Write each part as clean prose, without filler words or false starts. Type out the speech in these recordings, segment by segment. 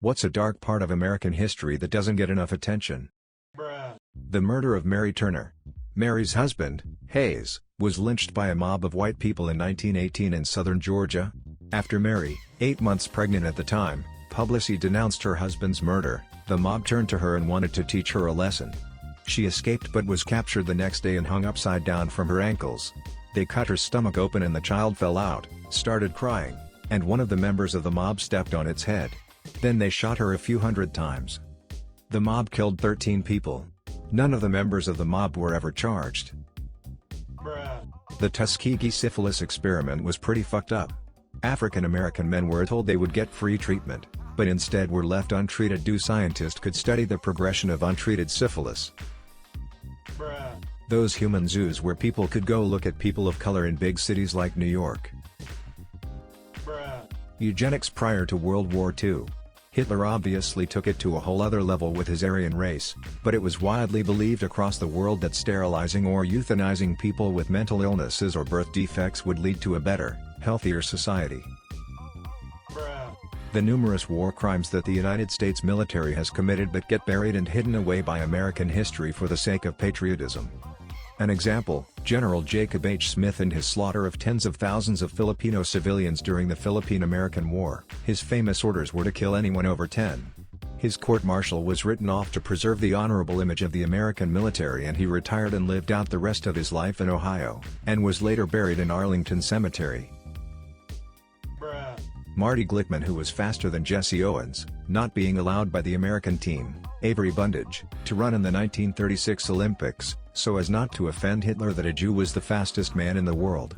What's a dark part of American history that doesn't get enough attention? The murder of Mary Turner. Mary's husband, Hayes, was lynched by a mob of white people in 1918 in southern Georgia. After Mary, 8 months pregnant at the time, publicly denounced her husband's murder, the mob turned to her and wanted to teach her a lesson. She escaped but was captured the next day and hung upside down from her ankles. They cut her stomach open and the child fell out, started crying, and one of the members of the mob stepped on its head. Then they shot her a few hundred times. The mob killed 13 people. None of the members of the mob were ever charged. The Tuskegee syphilis experiment was pretty fucked up. African American men were told they would get free treatment, but instead were left untreated. Scientists could study the progression of untreated syphilis. Those human zoos where people could go look at people of color in big cities like New York. Eugenics prior to World War II. Hitler obviously took it to a whole other level with his Aryan race, but it was widely believed across the world that sterilizing or euthanizing people with mental illnesses or birth defects would lead to a better, healthier society. The numerous war crimes that the United States military has committed but get buried and hidden away by American history for the sake of patriotism. An example, General Jacob H. Smith and his slaughter of tens of thousands of Filipino civilians during the Philippine-American War. His famous orders were to kill anyone over 10. His court-martial was written off to preserve the honorable image of the American military, and he retired and lived out the rest of his life in Ohio, and was later buried in Arlington Cemetery. Marty Glickman, who was faster than Jesse Owens, not being allowed by the American team, Avery Bundage, to run in the 1936 Olympics, so as not to offend Hitler that a Jew was the fastest man in the world.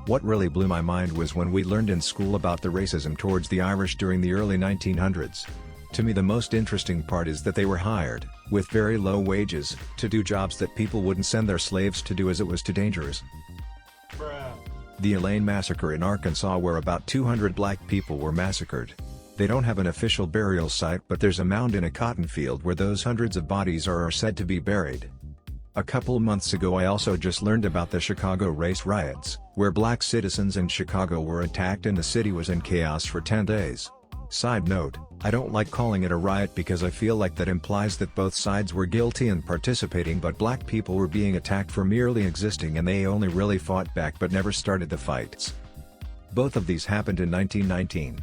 What really blew my mind was when we learned in school about the racism towards the Irish during the early 1900s. To me, the most interesting part is that they were hired, with very low wages, to do jobs that people wouldn't send their slaves to do as it was too dangerous. The Elaine Massacre in Arkansas, where about 200 black people were massacred. They don't have an official burial site, but there's a mound in a cotton field where those hundreds of bodies are said to be buried. A couple months ago I also just learned about the Chicago race riots, where black citizens in Chicago were attacked and the city was in chaos for 10 days. Side note, I don't like calling it a riot because I feel like that implies that both sides were guilty and participating, but black people were being attacked for merely existing and they only really fought back but never started the fights. Both of these happened in 1919.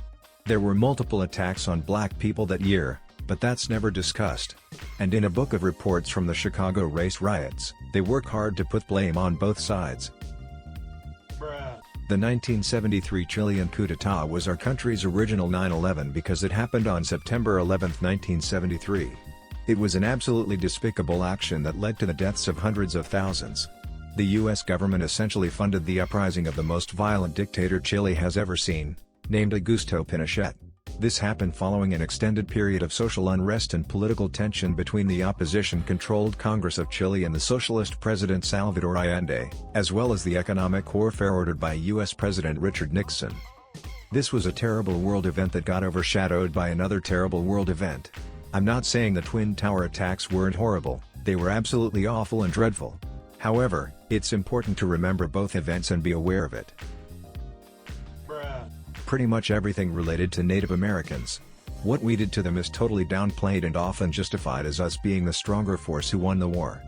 There were multiple attacks on black people that year, but that's never discussed. And in a book of reports from the Chicago race riots, they work hard to put blame on both sides. The 1973 Chilean coup d'etat was our country's original 9/11 because it happened on September 11, 1973. It was an absolutely despicable action that led to the deaths of hundreds of thousands. The US government essentially funded the uprising of the most violent dictator Chile has ever seen, named Augusto Pinochet. This happened following an extended period of social unrest and political tension between the opposition-controlled Congress of Chile and the socialist President Salvador Allende, as well as the economic warfare ordered by US President Richard Nixon. This was a terrible world event that got overshadowed by another terrible world event. I'm not saying the Twin Tower attacks weren't horrible, they were absolutely awful and dreadful. However, it's important to remember both events and be aware of it. Pretty much everything related to Native Americans. What we did to them is totally downplayed and often justified as us being the stronger force who won the war.